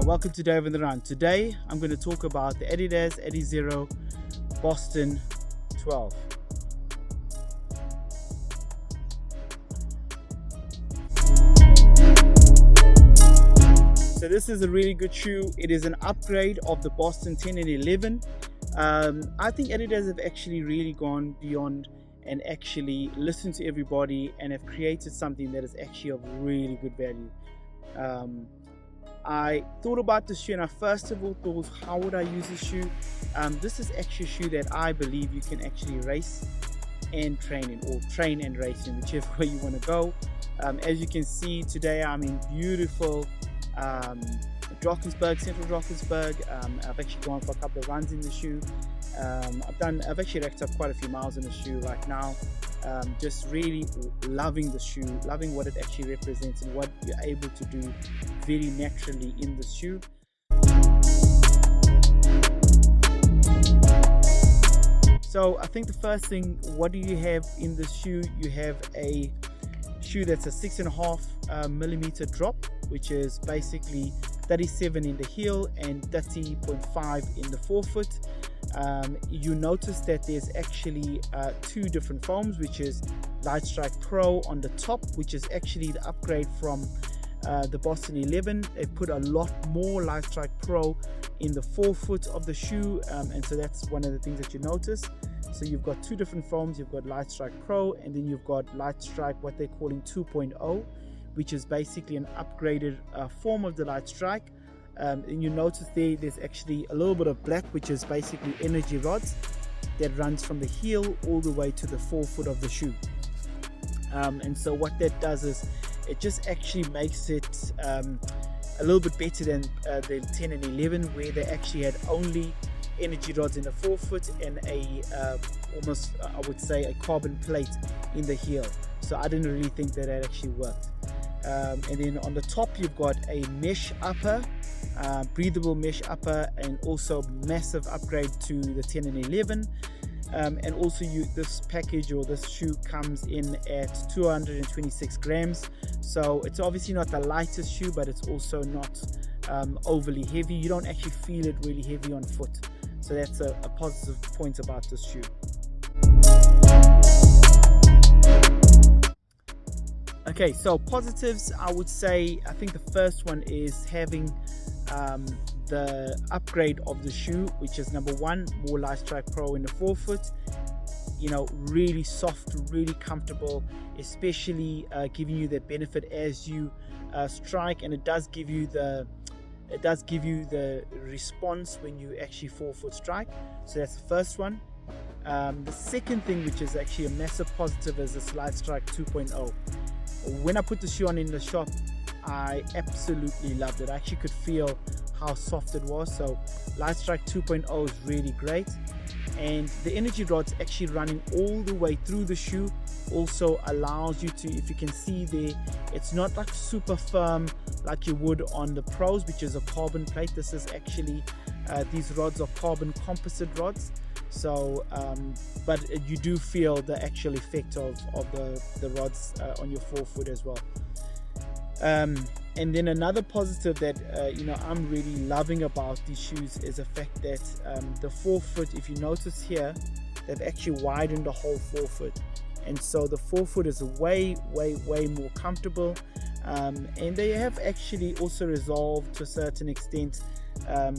Welcome to Dave on the Run. Today I'm going to talk about the Adidas Adizero Boston 12. So this is a really good shoe. It is an upgrade of the Boston 10 and 11. I think Adidas have actually really gone beyond and actually listened to everybody and have created something that is actually of really good value. I thought about this shoe and I first of all thought, how would I use this shoe? This is actually a shoe that I believe you can actually race and train in, or train and race in, whichever way you want to go. As you can see today, I'm in beautiful Drakensberg, Central Drakensberg. I've actually gone for a couple of runs in the shoe. I've actually racked up quite a few miles in the shoe right now. Just really loving the shoe, loving what it actually represents and what you're able to do very naturally in the shoe. So I think the first thing, what do you have in the shoe? You have a shoe that's a 6.5 millimeter drop, which is basically 37 in the heel and 30.5 in the forefoot. You notice that there's actually two different foams, which is Light Strike Pro on the top, which is actually the upgrade from the Boston 11. They put a lot more Light Strike Pro in the forefoot of the shoe, and so that's one of the things that you notice. So you've got two different foams. You've got Light Strike Pro, and then you've got Light Strike, what they're calling 2.0, which is basically an upgraded form of the Light Strike. And you notice there's actually a little bit of black, which is basically energy rods that runs from the heel all the way to the forefoot of the shoe. And so what that does is it just actually makes it a little bit better than the 10 and 11, where they actually had only energy rods in the forefoot and almost I would say a carbon plate in the heel. So I didn't really think that actually worked. And then on the top you've got a mesh upper, breathable mesh upper, and also massive upgrade to the 10 and 11. And also this package or this shoe comes in at 226 grams. So it's obviously not the lightest shoe, but it's also not overly heavy. You don't actually feel it really heavy on foot. So that's a positive point about this shoe. Okay, so positives, I would say, I think the first one is having the upgrade of the shoe, which is number one, more Light Strike Pro in the forefoot. You know, really soft, really comfortable, especially giving you that benefit as you strike, and it does give you the response when you actually forefoot strike. So that's the first one. The second thing, which is actually a massive positive, is this Light Strike 2.0. When I put the shoe on in the shop, I absolutely loved it. I actually could feel how soft it was. So Light Strike 2.0 is really great, and the energy rods actually running all the way through the shoe also allows you to, if you can see there, it's not like super firm like you would on the Pros, which is a carbon plate. This is actually these rods are carbon composite rods. So but you do feel the actual effect of the rods on your forefoot as well. And then another positive that I'm really loving about these shoes is the fact that the forefoot, if you notice here, they've actually widened the whole forefoot, and so the forefoot is way more comfortable, and they have actually also resolved to a certain extent I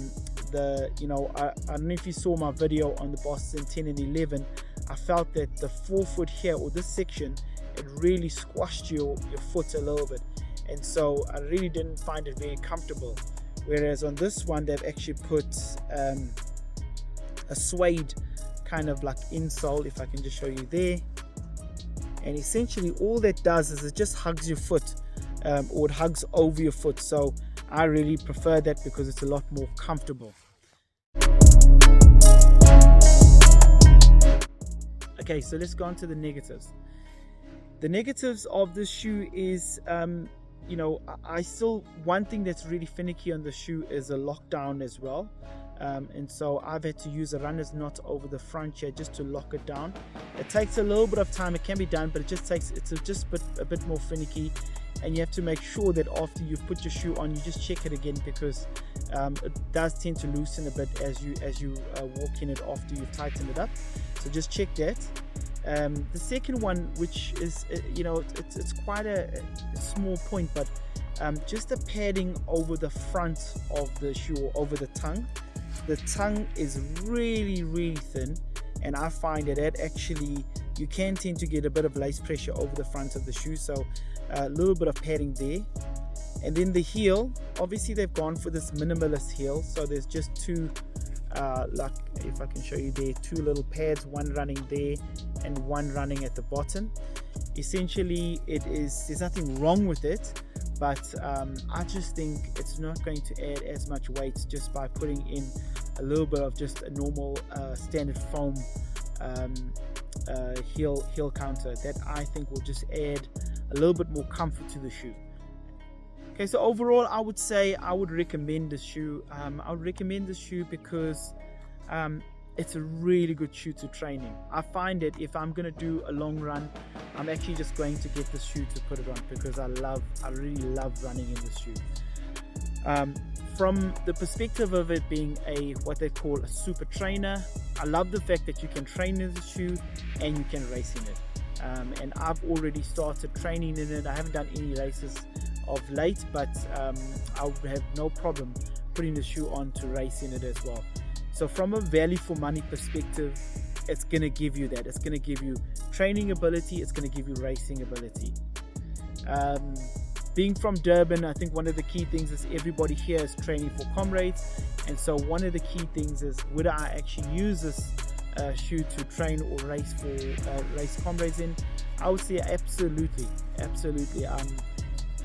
don't know if you saw my video on the Boston 10 and 11. I felt that the forefoot here, or this section, it really squashed your foot a little bit, and so I really didn't find it very comfortable. Whereas on this one, they've actually put a suede kind of like insole, if I can just show you there, and essentially all that does is it just hugs your foot, or it hugs over your foot. So I really prefer that because it's a lot more comfortable. Okay, so let's go on to the negatives. The negatives of this shoe is, I still, one thing that's really finicky on the shoe is a lockdown as well. And so I've had to use a runner's knot over the front here just to lock it down. It takes a little bit of time. It can be done, but it's just a bit more finicky. and you have to make sure that after you've put your shoe on, you just check it again, because it does tend to loosen a bit as you walk in it after you've tightened it up. So just check that. The second one, which is it's quite a small point, but just the padding over the front of the shoe, or over the tongue. The tongue is really thin, and I find that actually you can tend to get a bit of lace pressure over the front of the shoe, so a little bit of padding there. And then the heel, obviously they've gone for this minimalist heel, so there's just two like if I can show you there, two little pads, one running there and one running at the bottom. Essentially there's nothing wrong with it, but I just think it's not going to add as much weight just by putting in a little bit of just a normal standard foam heel counter. That I think will just add a little bit more comfort to the shoe. Okay, so overall I would say I would recommend this shoe. I would recommend this shoe because it's a really good shoe to train in. I find that if I'm going to do a long run, I'm actually just going to get this shoe to put it on, because I really love running in this shoe. From the perspective of it being what they call a super trainer, I love the fact that you can train in the shoe and you can race in it. And I've already started training in it. I haven't done any races of late, but I would have no problem putting the shoe on to race in it as well. So from a value for money perspective, it's going to give you that. It's going to give you training ability, it's going to give you racing ability. Being from Durban, I think one of the key things is everybody here is training for comrades, and so one of the key things is, would I actually use this shoe to train or race for race comrades in? I would say absolutely.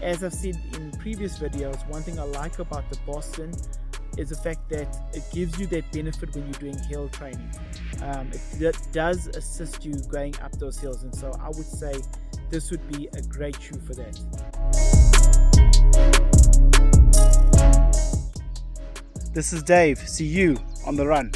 As I've said in previous videos, one thing I like about the Boston is the fact that it gives you that benefit when you're doing hill training. It does assist you going up those hills, and so I would say this would be a great shoe for that. This is Dave. See you on the run.